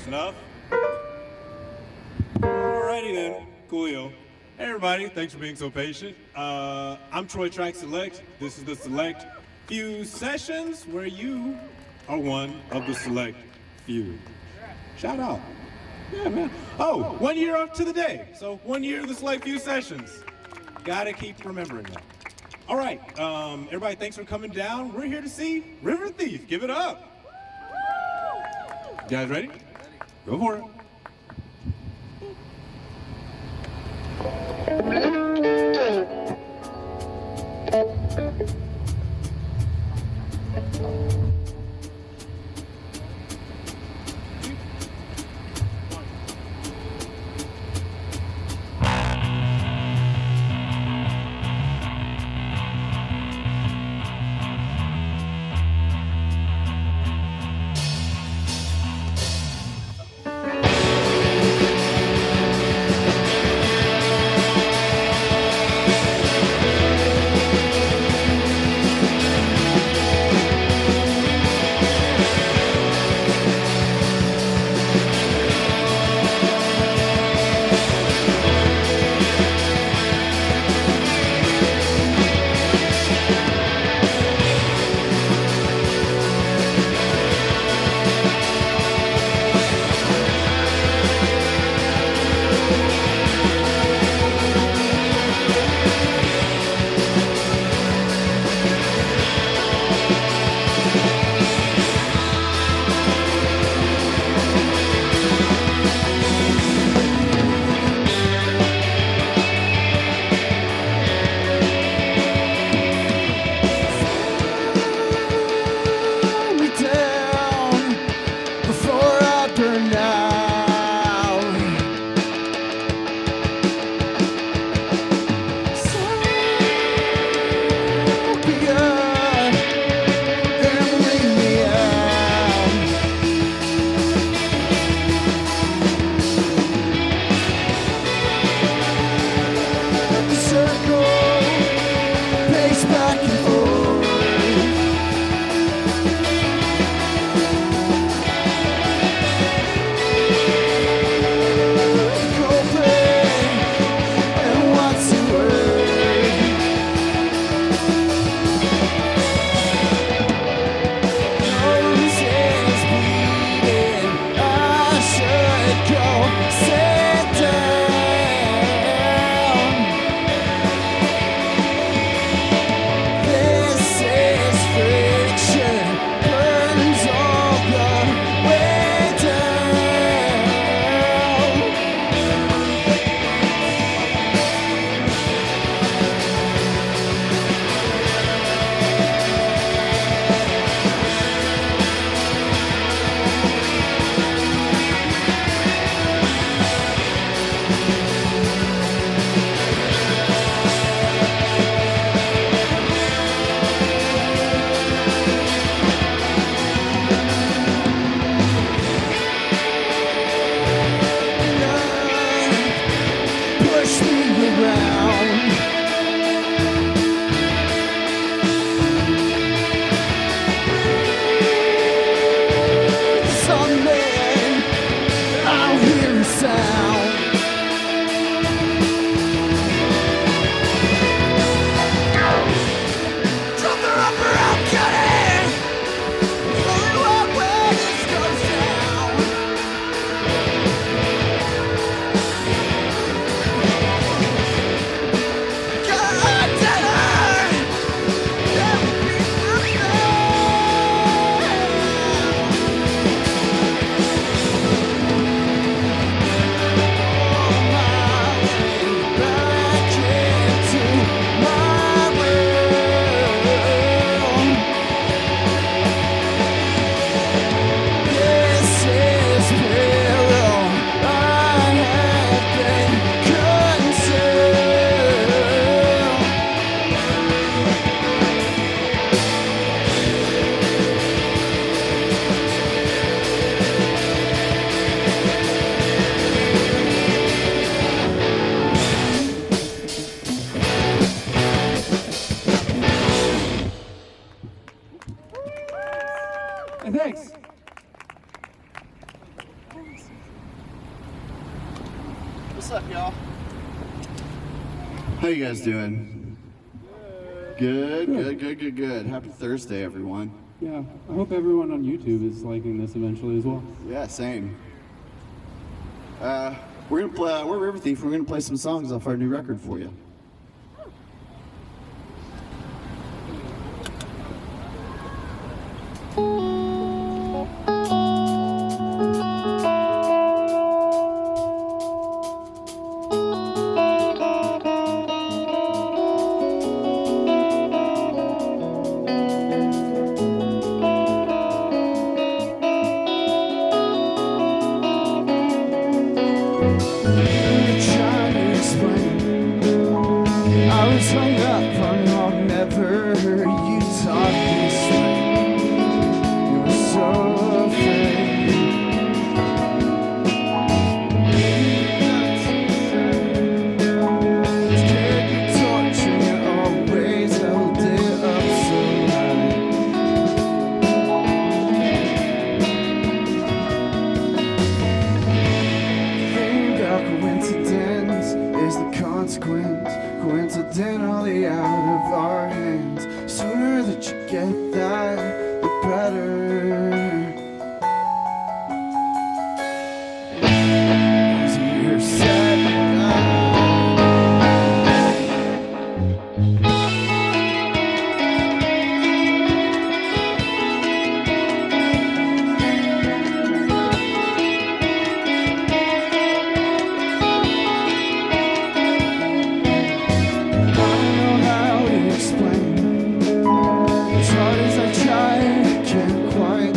Close enough. Alrighty then, coolio. Hey everybody, thanks for being so patient. I'm Troy Track Select. This is the select few sessions where you are one of the select few. Shout out. Yeah, man. Oh, 1 year up to the day. So 1 year of the select few sessions. Gotta keep remembering that. All right, everybody, thanks for coming down. We're here to see River Thief. Give it up. You guys ready? Go for it. What's up, y'all? How you guys doing? Good. Happy Thursday, everyone. Yeah, I hope everyone on YouTube is liking this eventually as well. Yeah, same. We're gonna play. We're River Thief. We're gonna play some songs off our new record for you. Coincidentally out of our hands. Sooner that you get that, the better. 'Cause you're sad as hard as I try, I can't quite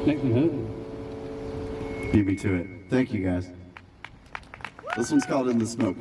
Nathan Hood. Beat me to it. Thank you, guys. This one's called In the Smoke.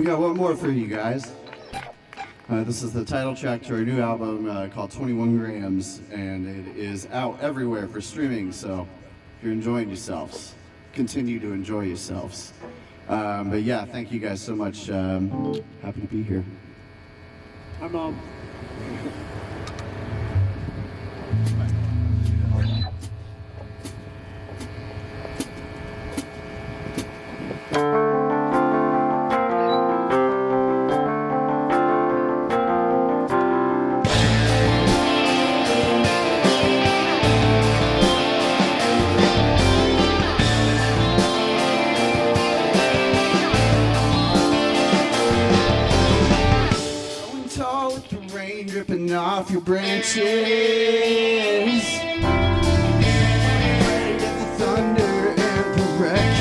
We got one more for you guys. This is the title track to our new album called 21 Grams, and it is out everywhere for streaming. So if you're enjoying yourselves, continue to enjoy yourselves. But yeah, thank you guys so much. Happy to be here. Hi, Mom. Growing tall with the rain dripping off your branches. Afraid of the thunder and the wreckage.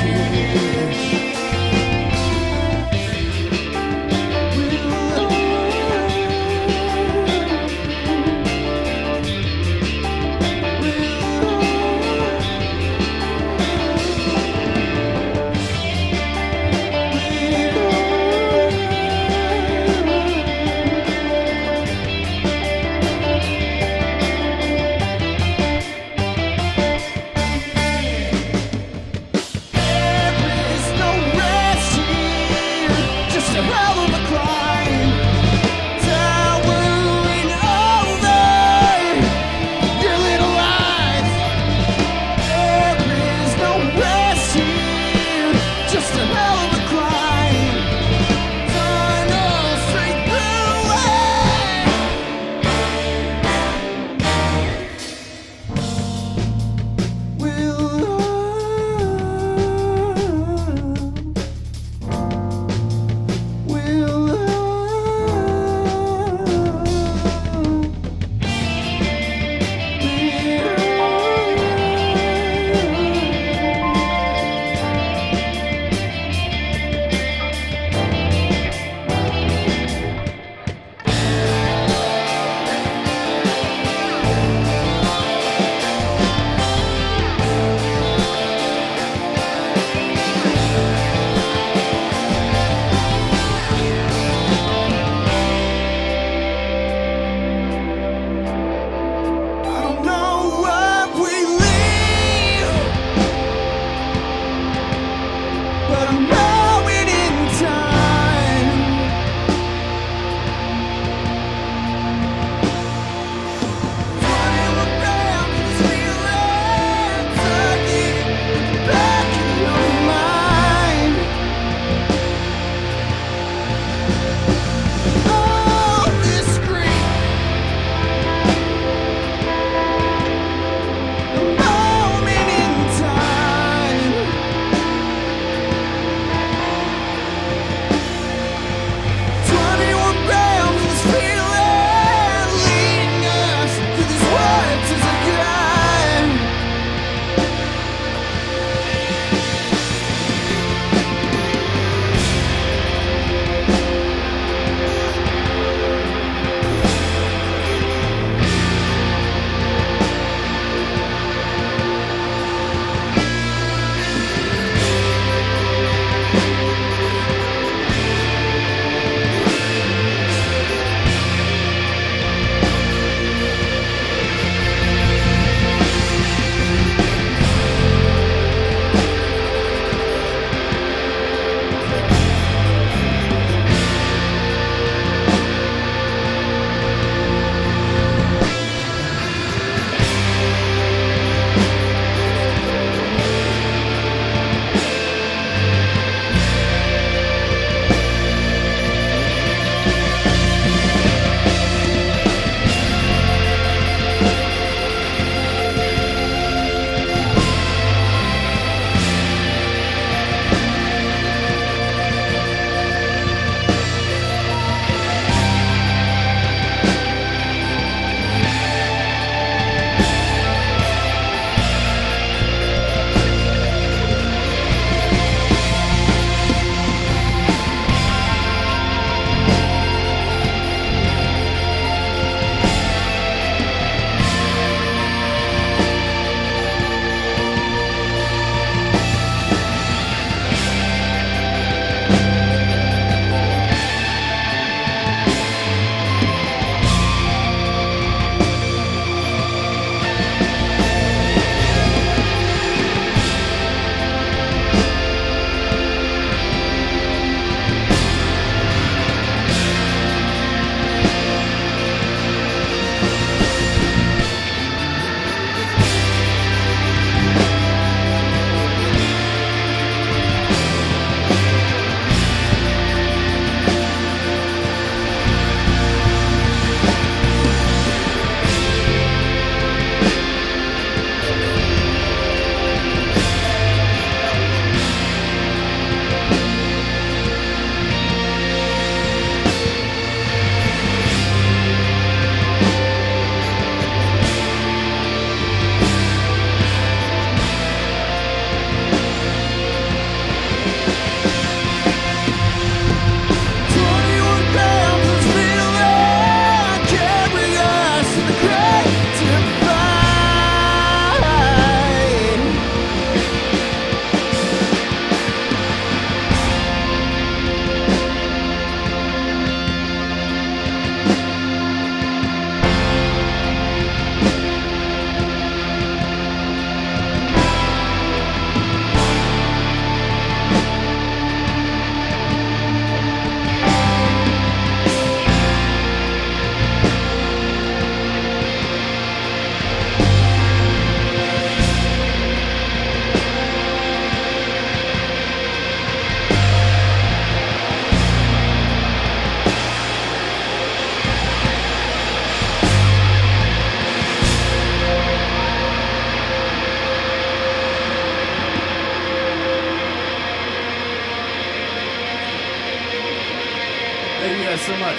Thank you guys so much.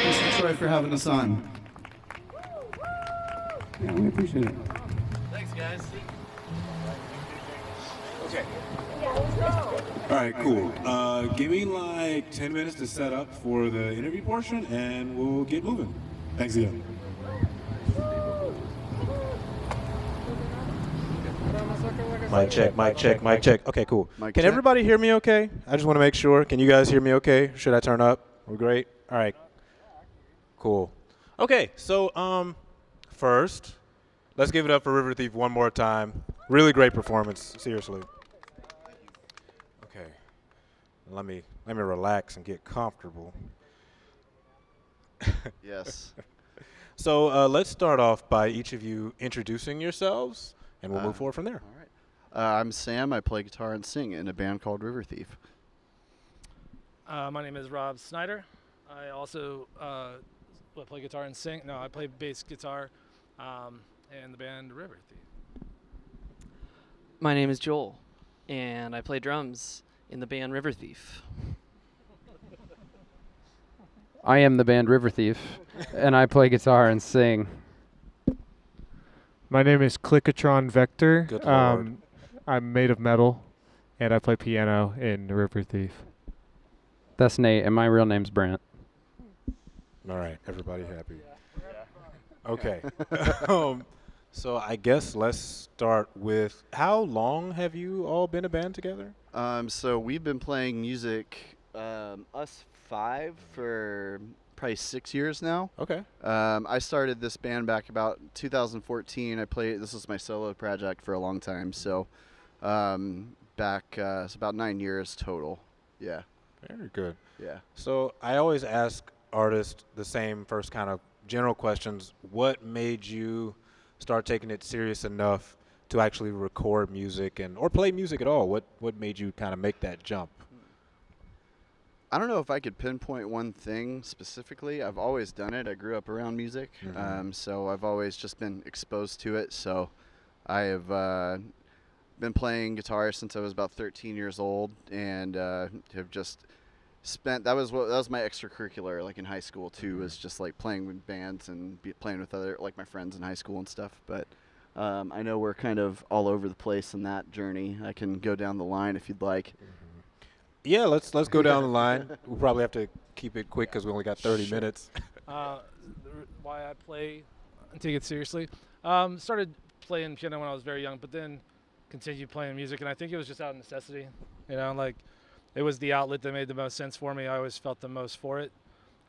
Thanks to Troy for having us on. Yeah, we appreciate it. Thanks, guys. Okay. All right, cool. Give me like 10 minutes to set up for the interview portion, and we'll get moving. Thanks again. Mic check, mic check, mic check. Okay, cool. Mic Can check. everybody hear me okay? I just want to make sure. Can you guys hear me okay? Should I turn up? We're great? All right. Cool. Okay, so first, let's give it up for River Thief one more time. Really great performance, seriously. Okay. Let me relax and get comfortable. Yes. So let's start off by each of you introducing yourselves, and we'll move forward from there. All right. I'm Sam. I play guitar and sing in a band called River Thief. My name is Rob Snyder. I also play guitar and sing. No, I play bass guitar in the band River Thief. My name is Joel, and I play drums in the band River Thief. I am the band River Thief, and I play guitar and sing. My name is Clickatron Vector. Good lord. I'm made of metal, and I play piano in River Thief. That's Nate, and my real name's Brant. All right, everybody happy? Okay. So I guess let's start with, how long have you all been a band together? So we've been playing music, us five, for probably 6 years now. Okay. I started this band back about 2014. This was my solo project for a long time. So it's about 9 years total. Yeah. Very good. Yeah. So I always ask artists the same first kind of general questions. What made you start taking it serious enough to actually record music or play music at all? What made you kind of make that jump? I don't know if I could pinpoint one thing specifically. I've always done it. I grew up around music, so I've always just been exposed to it. So I have been playing guitar since I was about 13 years old, and have just spent. That was my extracurricular, like in high school too. Was just like playing with bands and playing with other, like my friends in high school and stuff. But I know we're kind of all over the place in that journey. I can go down the line if you'd like. Yeah, let's go down the line. We'll probably have to keep it quick because we only got 30 minutes. Why I play and take it seriously. Started playing piano when I was very young, but then continued playing music, and I think it was just out of necessity. Like it was the outlet that made the most sense for me. I always felt the most for it.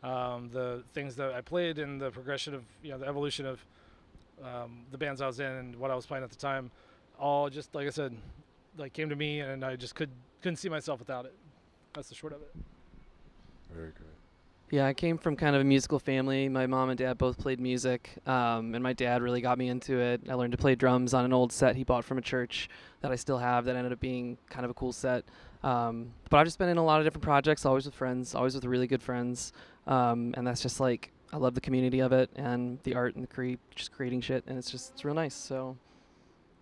The things that I played and the progression of, the evolution of the bands I was in and what I was playing at the time, all just, like I said, like came to me, and I just couldn't see myself without it. That's the short of it. Very good. Yeah, I came from kind of a musical family. My mom and dad both played music, and my dad really got me into it. I learned to play drums on an old set he bought from a church that I still have that ended up being kind of a cool set. But I've just been in a lot of different projects, always with friends, always with really good friends. And that's just like, I love the community of it and the art and just creating shit. And it's real nice. So I'm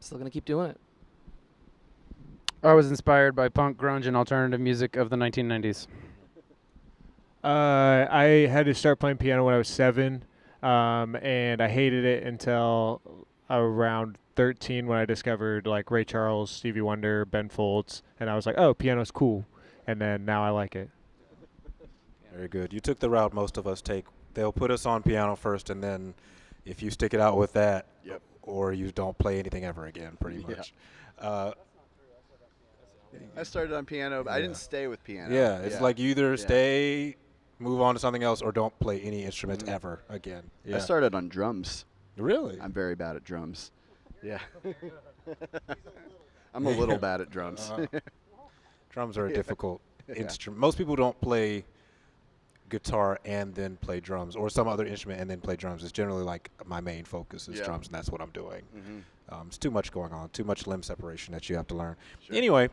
still going to keep doing it. I was inspired by punk, grunge, and alternative music of the 1990s. I had to start playing piano when I was 7, and I hated it until around 13 when I discovered like Ray Charles, Stevie Wonder, Ben Folds, and I was like, oh, piano's cool. And then now I like it. Very good. You took the route most of us take. They'll put us on piano first, and then if you stick it out with that, or you don't play anything ever again, pretty much. I started on piano, but I didn't stay with piano. Yeah, it's like you either stay, move on to something else, or don't play any instruments ever again. Yeah. I started on drums. Really? I'm very bad at drums. Yeah. I'm a little bad at drums. Drums are a difficult instrument. Most people don't play guitar and then play drums, or some other instrument and then play drums. It's generally like my main focus is drums, and that's what I'm doing. It's too much going on, too much limb separation that you have to learn. Anyway,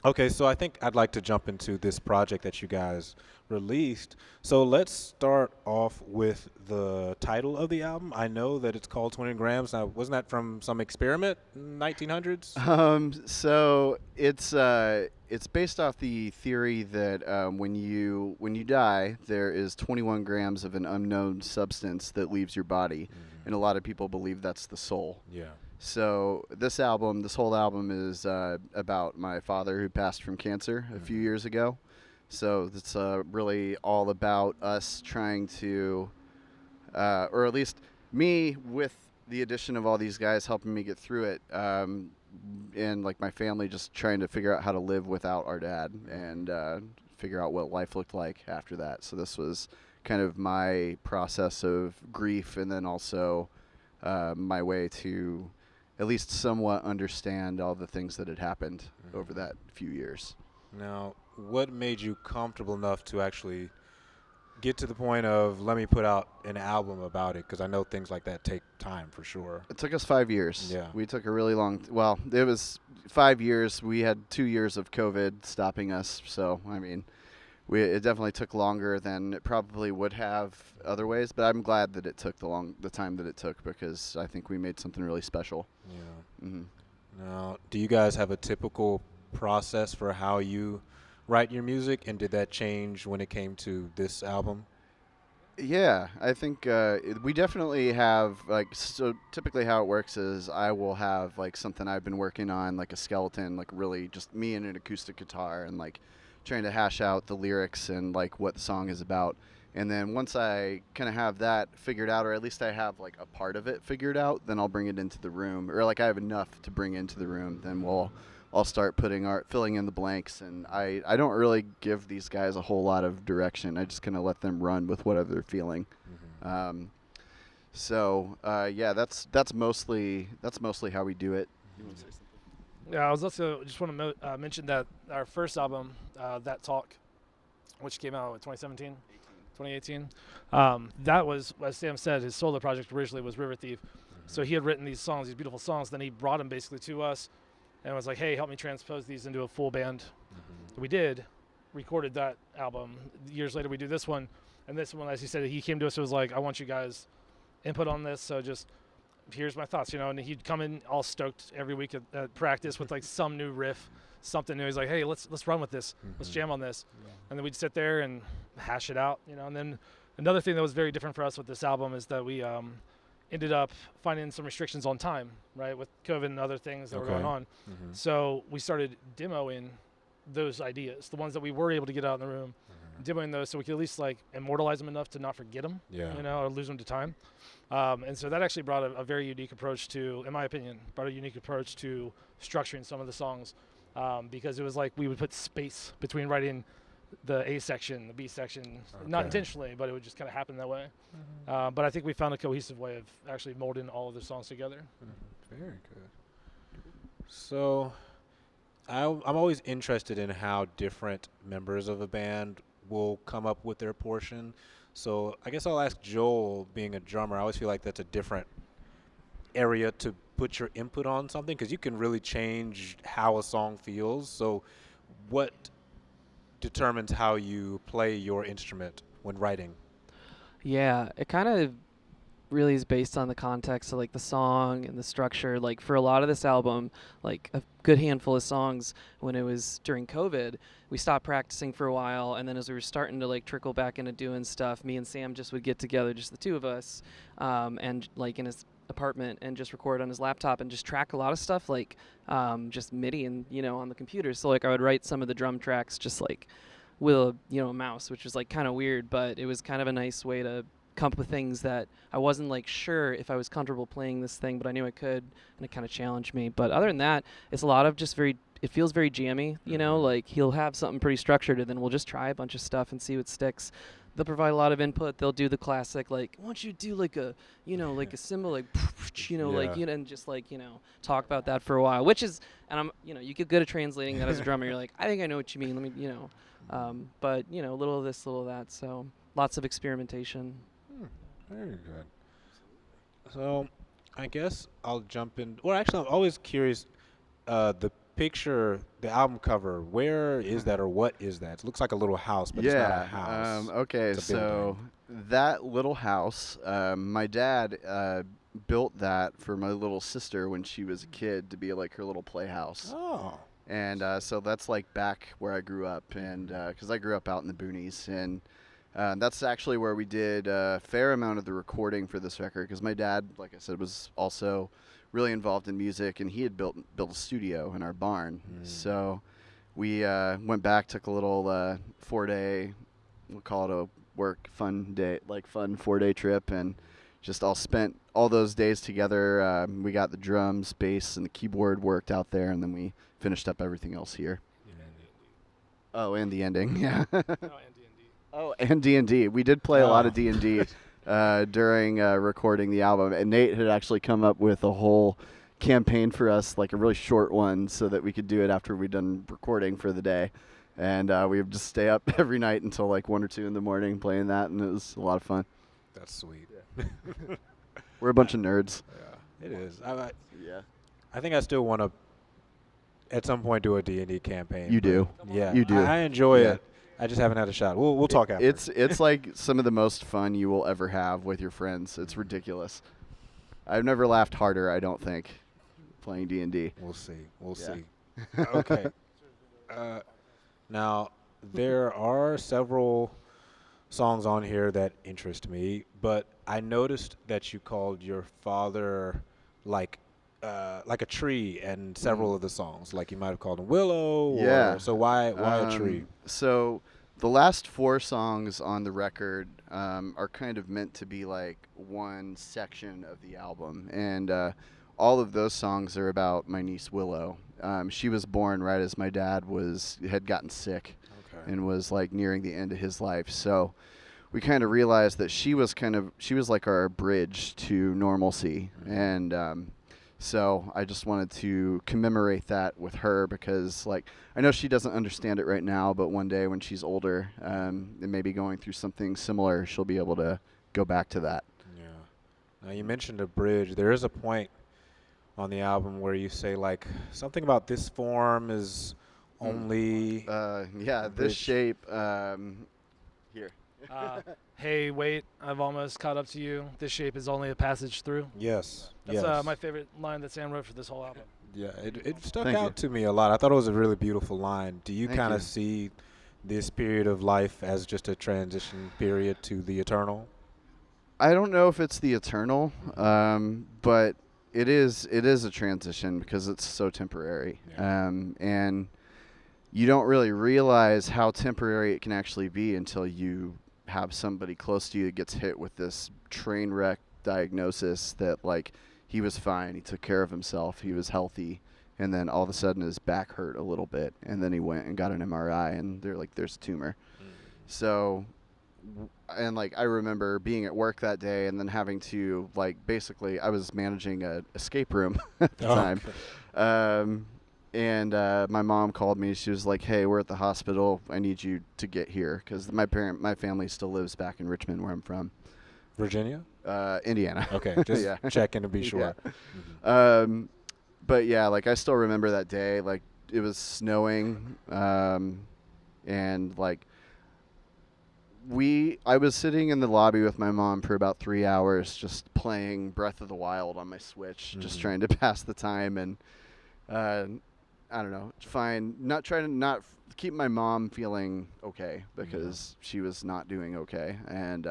Okay, so I think I'd like to jump into this project that you guys released. So let's start off with the title of the album. I know that it's called 20 Grams. Now, wasn't that from some experiment in 1900s? So it's based off the theory that when you die, there is 21 grams of an unknown substance that leaves your body, and a lot of people believe that's the soul. Yeah. So this whole album is about my father who passed from cancer a few years ago. So it's really all about us trying to, or at least me with the addition of all these guys helping me get through it, and like my family just trying to figure out how to live without our dad and figure out what life looked like after that. So this was kind of my process of grief, and then also my way to at least somewhat understand all the things that had happened over that few years. Now, what made you comfortable enough to actually get to the point of let me put out an album about it? Because I know things like that take time for sure. It took us 5 years. Yeah. We took a really long, well, it was 5 years. We had 2 years of COVID stopping us. So, I mean, it definitely took longer than it probably would have other ways, but I'm glad that it took the time that it took, because I think we made something really special. Yeah. Mm-hmm. Now, do you guys have a typical process for how you write your music, and did that change when it came to this album? Yeah, I think we definitely have, like, so typically how it works is I will have like something I've been working on, like a skeleton, like really just me and an acoustic guitar, and like trying to hash out the lyrics and like what the song is about. And then once I kind of have that figured out, or at least I have like a part of it figured out, then I'll bring it into the room, or like I have enough to bring into the room, then I'll start filling in the blanks. And I don't really give these guys a whole lot of direction. I just kind of let them run with whatever they're feeling. Yeah, that's mostly how we do it. You want to say something? Yeah, I was also just want to mention that our first album, That Talk, which came out in 2018, that was, as Sam said, his solo project originally was River Thief. So he had written these songs, these beautiful songs, then he brought them basically to us and was like, hey, help me transpose these into a full band. We did, recorded that album. Years later we do this one, and this one, as he said, he came to us and was like, I want you guys input on this, so just here's my thoughts, and he'd come in all stoked every week at practice with like some new riff, something new. He's like, hey, let's run with this, let's jam on this. And then we'd sit there and hash it out, and then another thing that was very different for us with this album is that we ended up finding some restrictions on time, right, with COVID and other things that were going on. So we started demoing those ideas, the ones that we were able to get out in the room, demoing those so we could at least like immortalize them enough to not forget them, or lose them to time. And so that actually brought a very unique approach to, in my opinion, to structuring some of the songs, because it was like we would put space between writing the A section, the B section, not intentionally, but it would just kind of happen that way. But I think we found a cohesive way of actually molding all of the songs together. Very good. So I'm always interested in how different members of a band will come up with their portion. So I guess I'll ask Joel, being a drummer, I always feel like that's a different area to put your input on something, because you can really change how a song feels. So what determines how you play your instrument when writing? Yeah, it kind of really is based on the context of like the song and the structure. Like for a lot of this album, like a good handful of songs, when it was during COVID, we stopped practicing for a while, and then as we were starting to like trickle back into doing stuff, me and Sam just would get together, just the two of us, and like in his apartment, and just record on his laptop and just track a lot of stuff like just MIDI and on the computer. So like I would write some of the drum tracks just like with a mouse, which was like kind of weird, but it was kind of a nice way to come up with things that I wasn't like sure if I was comfortable playing this thing, but I knew I could, and it kind of challenged me. But other than that, it's a lot of just it feels very jammy, like he'll have something pretty structured, and then we'll just try a bunch of stuff and see what sticks. They'll provide a lot of input. They'll do the classic, like, why don't you do like a, like a cymbal, like, like, and just like, talk about that for a while, which is, and I'm, you get good at translating that as a drummer. You're like, I think I know what you mean. Let me, but, a little of this, little of that. So lots of experimentation. Very good. So I guess I'll jump in. Well, actually, I'm always curious, the picture the album cover. Where is that, or what is that? It looks like a little house, but it's not a house. Okay, It's a so that little house, my dad built that for my little sister when she was a kid to be like her little playhouse. Oh. And so that's like back where I grew up, and because I grew up out in the boonies, and that's actually where we did a fair amount of the recording for this record. Because my dad, like I said, was also really involved in music, and he had built a studio in our barn. So we went back, took a little 4-day, we'll call it a fun 4-day trip, and just all spent all those days together. We got the drums, bass, and the keyboard worked out there, and then we finished up everything else here. Oh, and the ending, yeah. Oh, and D&D. We did play a lot of D&D during recording the album, and Nate had actually come up with a whole campaign for us, like a really short one, so that we could do it after we'd done recording for the day. And we would just stay up every night until like 1 or 2 in the morning playing that, and it was a lot of fun. That's sweet. We're a bunch of nerds. Yeah, it is. Yeah. I think I still want to, at some point, do a D&D campaign. You do. Yeah. You do. I enjoy Yeah. it. I just haven't had a shot. We'll talk after. It's like some of the most fun you will ever have with your friends. It's ridiculous. I've never laughed harder, I don't think, playing D&D. We'll see. We'll Yeah. see. Okay. Now, there are several songs on here that interest me, but I noticed that you called your father like a tree in several of the songs. Like you might have called him Willow. Yeah. So why a tree? So the last 4 songs on the record are kind of meant to be like one section of the album, and all of those songs are about my niece Willow. She was born right as my dad had gotten sick and was like nearing the end of his life. So we kind of realized that she was like our bridge to normalcy, and so I just wanted to commemorate that with her, because like I know she doesn't understand it right now, but one day when she's older and maybe going through something similar, she'll be able to go back to that. Yeah. Now you mentioned a bridge. There is a point on the album where you say like something about this form is only this bridge. shape here. Hey, wait, I've almost caught up to you. This shape is only a passage through. Yes. That's yes. my favorite line that Sam wrote for this whole album. Yeah, it stuck Thank out you. to me a lot. I thought it was a really beautiful line. Do you Thank kind you. of see this period of life as just a transition period to the eternal? I don't know if it's the eternal, but it is a transition because it's so temporary. Yeah. And you don't really realize how temporary it can actually be until you have somebody close to you that gets hit with this train wreck diagnosis that like he was fine, he took care of himself, he was healthy, and then all of a sudden his back hurt a little bit, and then he went and got an MRI, and they're like, there's a tumor. So, and like I remember being at work that day and then having to like basically I was managing a escape room at the time. And my mom called me. She was like, "Hey, we're at the hospital. I need you to get here," because my family still lives back in Richmond, where I'm from. Virginia? Indiana. Okay, just Yeah. checking to be sure. Yeah. But yeah, like I still remember that day. Like it was snowing, and like I was sitting in the lobby with my mom for about 3 hours, just playing Breath of the Wild on my Switch, just trying to pass the time, and I don't know, not trying to keep my mom feeling okay, because she was not doing okay, and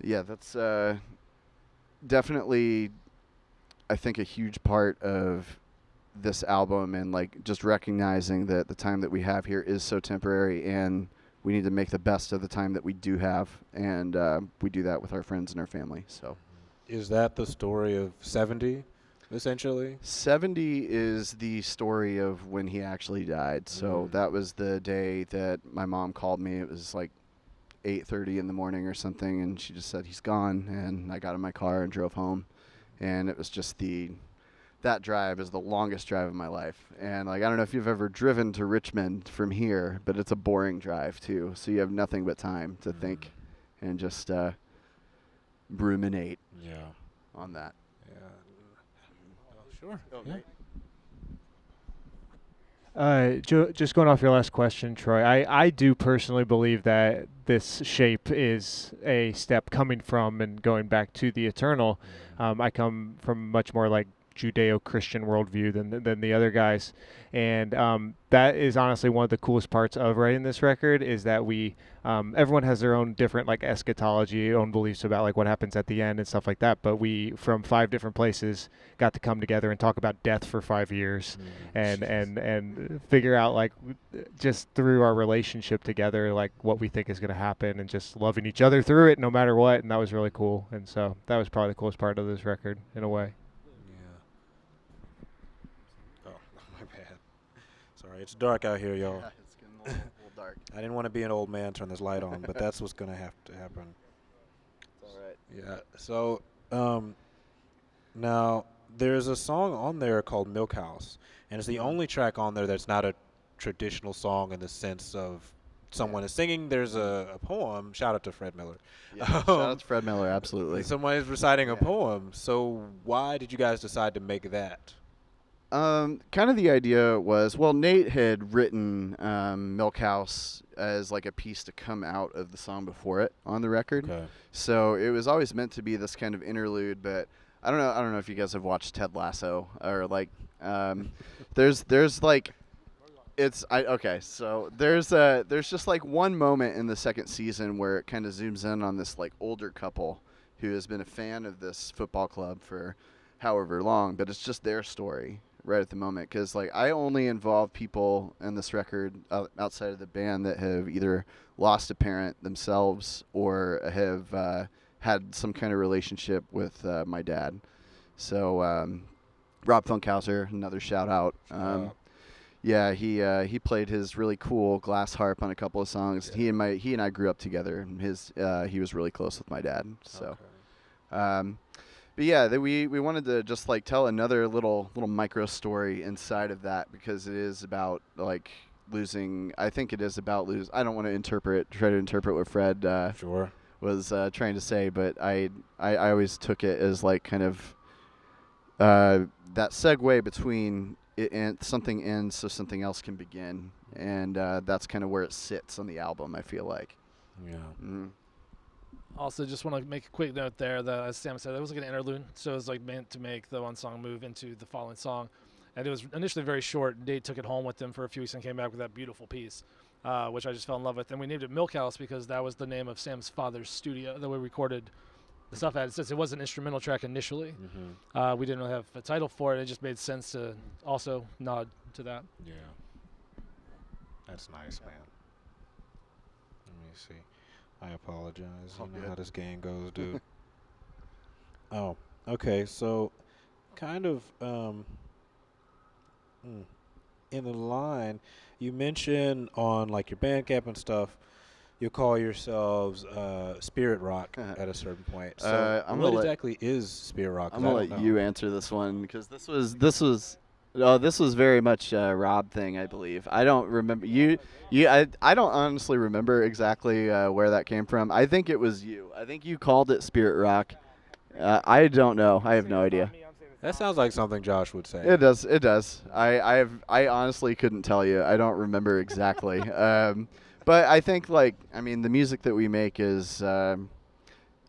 yeah, that's definitely, I think, a huge part of this album, and like just recognizing that the time that we have here is so temporary, and we need to make the best of the time that we do have, and we do that with our friends and our family. So, Is that the story of 70, essentially? 70 is the story of when he actually died. So that was the day that my mom called me. It was like 8:30 in the morning or something, and she just said he's gone, and I got in my car and drove home, and it was just that drive is the longest drive of my life. And like I don't know if you've ever driven to Richmond from here, but it's a boring drive too, so you have nothing but time to think and just ruminate Yeah. on that. Yeah. Sure. Oh, Yeah. great. Just going off your last question, Troy, I do personally believe that this shape is a step coming from and going back to the eternal. I come from much more like Judeo-Christian worldview than the other guys, and that is honestly one of the coolest parts of writing this record is that we everyone has their own different like eschatology, own beliefs about like what happens at the end and stuff like that, but we from 5 different places got to come together and talk about death for 5 years and figure out like just through our relationship together like what we think is going to happen and just loving each other through it no matter what, and that was really cool. And so that was probably the coolest part of this record in a way. My bad. Sorry, it's dark out here, y'all. Yeah, it's getting a little dark. I didn't want to be an old man, turn this light on, but that's what's gonna have to happen. It's all right. Yeah. So, now there's a song on there called Milk House, and it's the only track on there that's not a traditional song in the sense of someone is singing. There's a poem. Shout out to Fred Miller. Yeah, shout out to Fred Miller, absolutely. Someone is reciting a poem. So why did you guys decide to make that? Kind of the idea was, well, Nate had written Milk House as like a piece to come out of the song before it on the record. Okay. So it was always meant to be this kind of interlude, but I don't know if you guys have watched Ted Lasso or like there's like so there's just like one moment in the second season where it kind of zooms in on this like older couple who has been a fan of this football club for however long, but it's just their story right at the moment, because like I only involve people in this record outside of the band that have either lost a parent themselves or have had some kind of relationship with my dad. So Rob Funkhauser, another shout out. Yeah, he played his really cool glass harp on a couple of songs. Yeah. He and I grew up together, and he was really close with my dad. So. Okay. But yeah, we wanted to just like tell another little micro story inside of that, because it is about like losing. I think it is about lose. I don't want to try to interpret what Fred was trying to say, but I always took it as like kind of that segue between it and something ends so something else can begin, and that's kind of where it sits on the album, I feel like. Yeah. Mm-hmm. Also, just want to make a quick note there that, as Sam said, it was like an interlude, so it was like meant to make the one song move into the following song. And it was initially very short. Nate took it home with him for a few weeks and came back with that beautiful piece, which I just fell in love with. And we named it Milk House because that was the name of Sam's father's studio that we recorded the stuff at. Since it was an instrumental track initially, we didn't really have a title for it. It just made sense to also nod to that. Yeah. That's nice, man. Let me see. I apologize. You know how this game goes, dude. Oh, okay. So, kind of in the line, you mentioned on like your Bandcamp and stuff, you call yourselves Spirit Rock at a certain point. So, what exactly is Spirit Rock? I'm gonna let you answer this one, because this was very much a Rob thing, I believe. I don't remember I don't honestly remember exactly where that came from. I think it was you. I think you called it Spirit Rock. I don't know. I have no idea. That sounds like something Josh would say. It does. It does. I honestly couldn't tell you. I don't remember exactly. But I think the music that we make is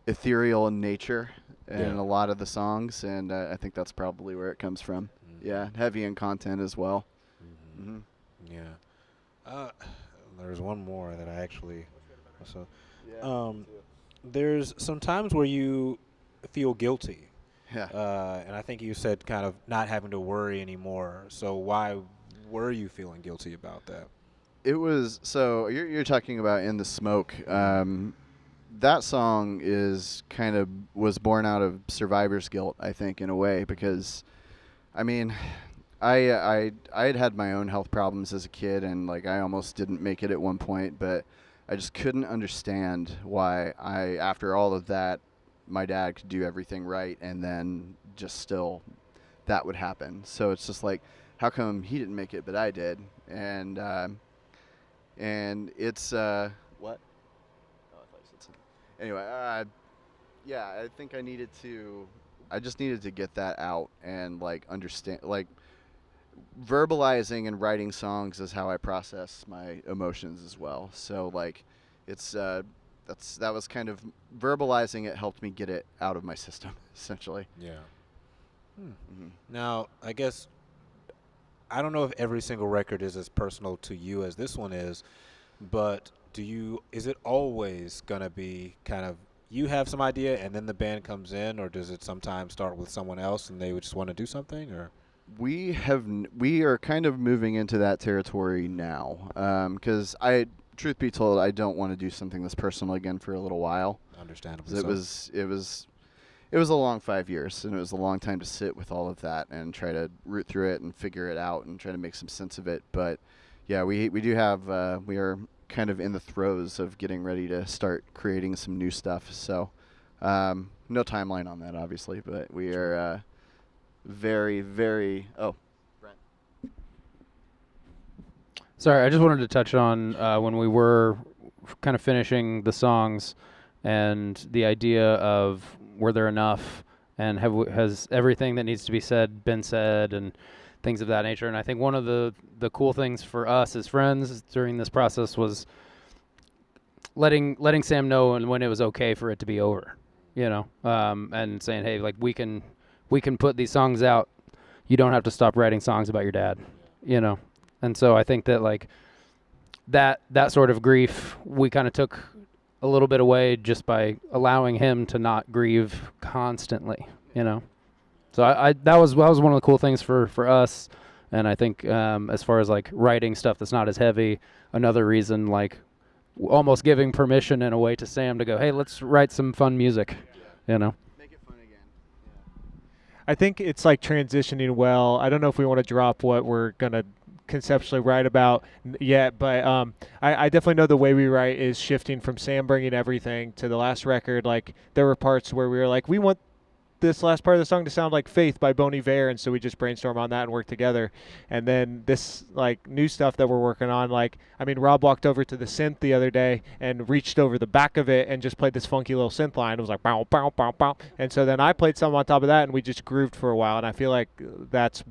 ethereal in nature in a lot of the songs, and I think that's probably where it comes from. Yeah, heavy in content as well. Mm-hmm. Yeah. There's one more that I actually. There's some times where you feel guilty. Yeah. And I think you said kind of not having to worry anymore. So why were you feeling guilty about that? It was you're talking about In the Smoke. That song was born out of survivor's guilt, I think, in a way, because. I mean, I had my own health problems as a kid, and like I almost didn't make it at one point, but I just couldn't understand why after all of that, my dad could do everything right, and then just still that would happen. So it's just like, how come he didn't make it, but I did? And it's what? Oh, I thought you said something. Anyway, yeah, I think I just needed to get that out and like understand, like verbalizing and writing songs is how I process my emotions as well. So like, it's that was kind of verbalizing it helped me get it out of my system essentially. Yeah. Now, I guess I don't know if every single record is as personal to you as this one is, but is it always gonna be kind of you have some idea and then the band comes in, or does it sometimes start with someone else and they would just want to do something, or? We are kind of moving into that territory now, because truth be told, I don't want to do something this personal again for a little while. Understandably 'Cause so. it was a long 5 years, and it was a long time to sit with all of that and try to root through it and figure it out and try to make some sense of it. But yeah, we do have we are kind of in the throes of getting ready to start creating some new stuff. So no timeline on that, obviously, but we are very, very. Oh, Brent. Sorry, I just wanted to touch on when we were kind of finishing the songs and the idea of were there enough and has everything that needs to be said been said and things of that nature. And I think one of the cool things for us as friends during this process was letting Sam know and when it was okay for it to be over, and saying, hey, like we can put these songs out. You don't have to stop writing songs about your dad, And so I think that like that sort of grief we kind of took a little bit away just by allowing him to not grieve constantly, So I that was one of the cool things for us, and I think as far as like writing stuff that's not as heavy, another reason like almost giving permission in a way to Sam to go, hey, let's write some fun music, Make it fun again. I think it's like transitioning well. I don't know if we want to drop what we're gonna conceptually write about yet, but I definitely know the way we write is shifting from Sam bringing everything to the last record. Like there were parts where we were like, we want this last part of the song to sound like Faith by Bon Iver, and so we just brainstorm on that and work together. And then this like new stuff that we're working on, Rob walked over to the synth the other day and reached over the back of it and just played this funky little synth line. It was like bow bow bow bow, and so then I played some on top of that and we just grooved for a while, and I feel like that's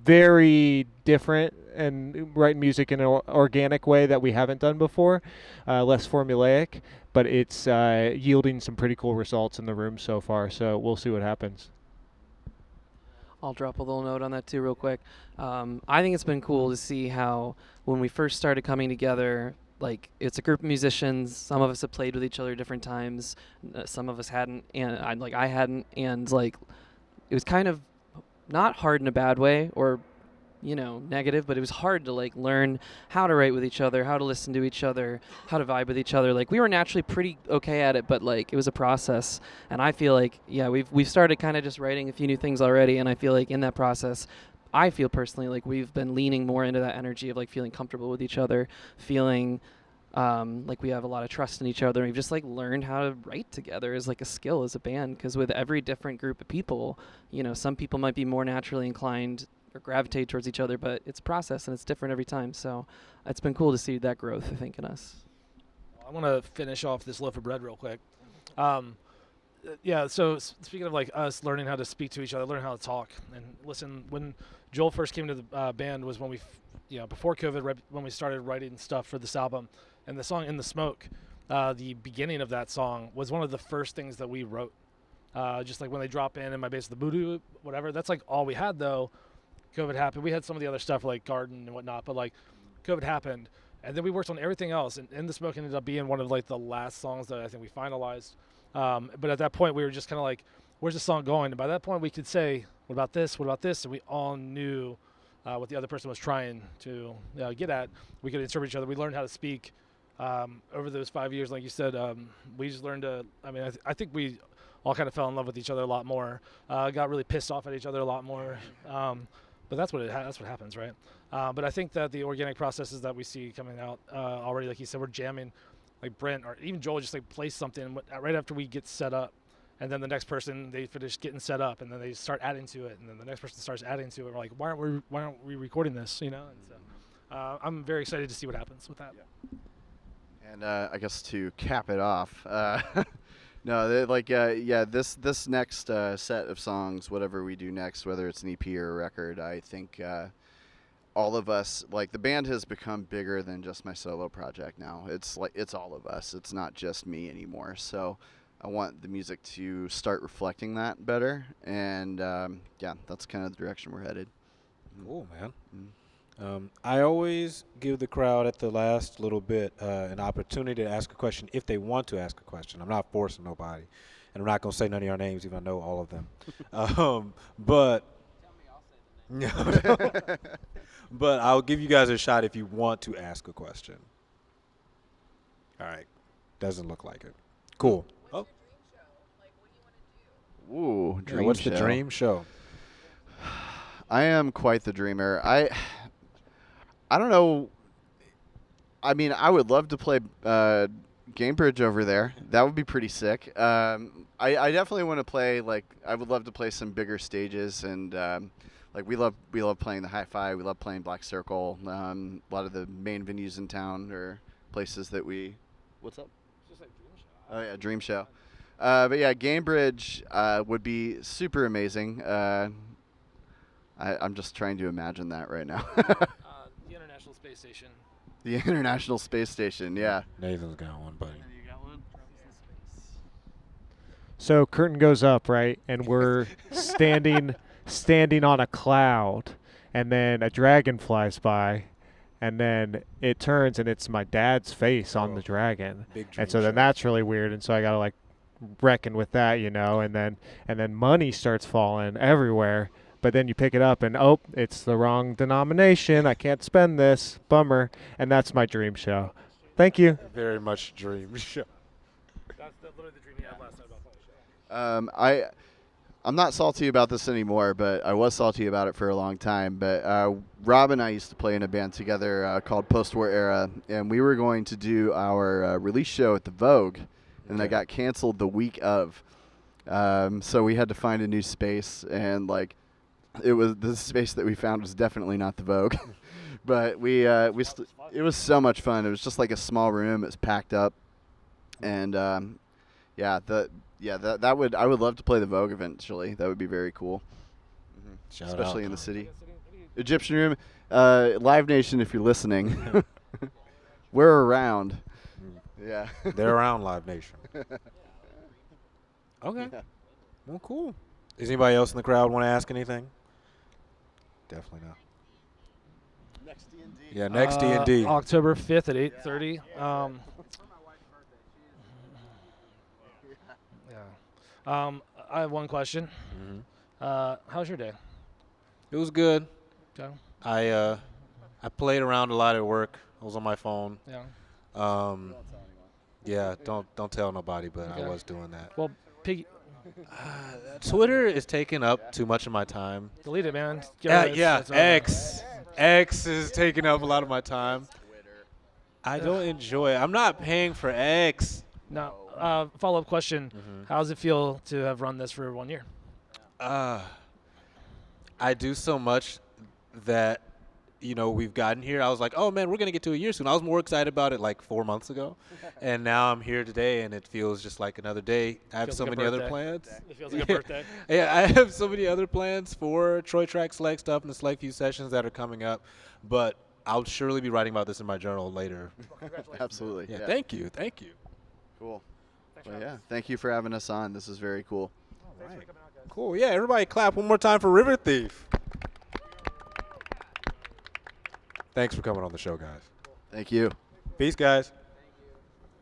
very different and write music in an organic way that we haven't done before, less formulaic, but it's yielding some pretty cool results in the room so far, so we'll see what happens. I'll drop a little note on that too real quick. I think it's been cool to see how when we first started coming together, like it's a group of musicians, some of us have played with each other different times, some of us hadn't, and I hadn't, and like it was kind of not hard in a bad way or negative, but it was hard to like learn how to write with each other, how to listen to each other, how to vibe with each other. Like we were naturally pretty okay at it, but like it was a process, and I feel like we've started kind of just writing a few new things already, and I feel like in that process I feel personally like we've been leaning more into that energy of like feeling comfortable with each other, feeling like we have a lot of trust in each other, and we've just like learned how to write together as like a skill as a band, because with every different group of people, some people might be more naturally inclined or gravitate towards each other, but it's a process and it's different every time. So it's been cool to see that growth, I think, in us. I want to finish off this loaf of bread real quick. So speaking of like us learning how to speak to each other, learning how to talk and listen. When Joel first came to the band was when we, before COVID, when we started writing stuff for this album, and the song "In the Smoke," the beginning of that song was one of the first things that we wrote. Just like when they drop in my bass, the voodoo, whatever. That's like all we had though. COVID happened. We had some of the other stuff like Garden and whatnot, but like COVID happened, and then we worked on everything else. And "In the Smoke" ended up being one of like the last songs that I think we finalized. But at that point, we were just kind of like, "Where's the song going?" And by that point, we could say, "What about this? What about this?" And we all knew what the other person was trying to get at. We could interpret each other. We learned how to speak over those 5 years. Like you said, we just learned to. I think we all kind of fell in love with each other a lot more. Got really pissed off at each other a lot more. But that's what happens, right? But I think that the organic processes that we see coming out already, like you said, we're jamming, like Brent or even Joel just like plays something right after we get set up, and then the next person, they finish getting set up, and then they start adding to it, and then the next person starts adding to it. We're like, why aren't we recording this? And so I'm very excited to see what happens with that. Yeah. And I guess to cap it off, No, this next set of songs, whatever we do next, whether it's an EP or a record, I think all of us, like the band has become bigger than just my solo project now. It's all of us. It's not just me anymore. So I want the music to start reflecting that better, and that's kind of the direction we're headed. Cool, man. I always give the crowd at the last little bit an opportunity to ask a question if they want to ask a question. I'm not forcing nobody, and I'm not going to say none of your names even though I know all of them. But but I'll give you guys a shot if you want to ask a question. All right. Doesn't look like it. Cool. Oh. Ooh, dream What's show. the dream show? I am quite the dreamer. I don't know. I mean, I would love to play Gamebridge over there. That would be pretty sick. I definitely want to play, like, I would love to play some bigger stages, and like we love playing the Hi-Fi. We love playing Black Circle. A lot of the main venues in town are places that we. What's up? It's just like Dream Show. Oh yeah, Dream Show. But yeah, Gamebridge would be super amazing. I'm just trying to imagine that right now. The International Space Station. The International Space Station, yeah. Nathan's got one, buddy. You got one? So curtain goes up, right, and we're standing on a cloud, and then a dragon flies by, and then it turns and it's my dad's face on the dragon, Big dream and so then show. that's really weird, and so I gotta like reckon with that, and then money starts falling everywhere. But then you pick it up and, oh, it's the wrong denomination. I can't spend this. Bummer. And that's my dream show. Thank you. Very much dream show. That's literally the dream you had last night about the show. I'm not salty about this anymore, but I was salty about it for a long time. But Rob and I used to play in a band together called Post-War Era, and we were going to do our release show at the Vogue, and that got canceled the week of. So we had to find a new space, and like, it was the space that we found was definitely not the Vogue, but it was so much fun. It was just like a small room. It was packed up, and I would love to play the Vogue eventually. That would be very cool, Shout especially out. in the city. Egyptian Room, Live Nation, if you're listening, we're around. Yeah, They're around Live Nation. Okay. Yeah. Well, cool. Does anybody else in the crowd want to ask anything? Definitely not. Next D&D. Yeah, next D&D. October 5th at 8:30. I have one question. How's your day? It was good. Okay. I played around a lot at work. I was on my phone. Yeah. Yeah, don't tell nobody, but Okay. I was doing that. Well, Twitter is taking up too much of my time. delete it, man. X is taking up a lot of my time. I don't enjoy it. I'm not paying for X. Now, follow-up question. How does it feel to have run this for 1 year? I do so much that, we've gotten here. I was like, oh, man, we're going to get to a year soon. I was more excited about it like 4 months ago. And now I'm here today, and it feels just like another day. I have Feels so like a many other birthday. plans. It feels like a birthday. Yeah, I have so many other plans for Troy Track Select stuff and the Select Few sessions that are coming up. But I'll surely be writing about this in my journal later. Absolutely. Yeah, thank you. Cool. Well, yeah. Thank you for having us on. This is very cool. Cool. Yeah, everybody clap one more time for River Thief. Thanks for coming on the show, guys. Thank you. Peace, guys.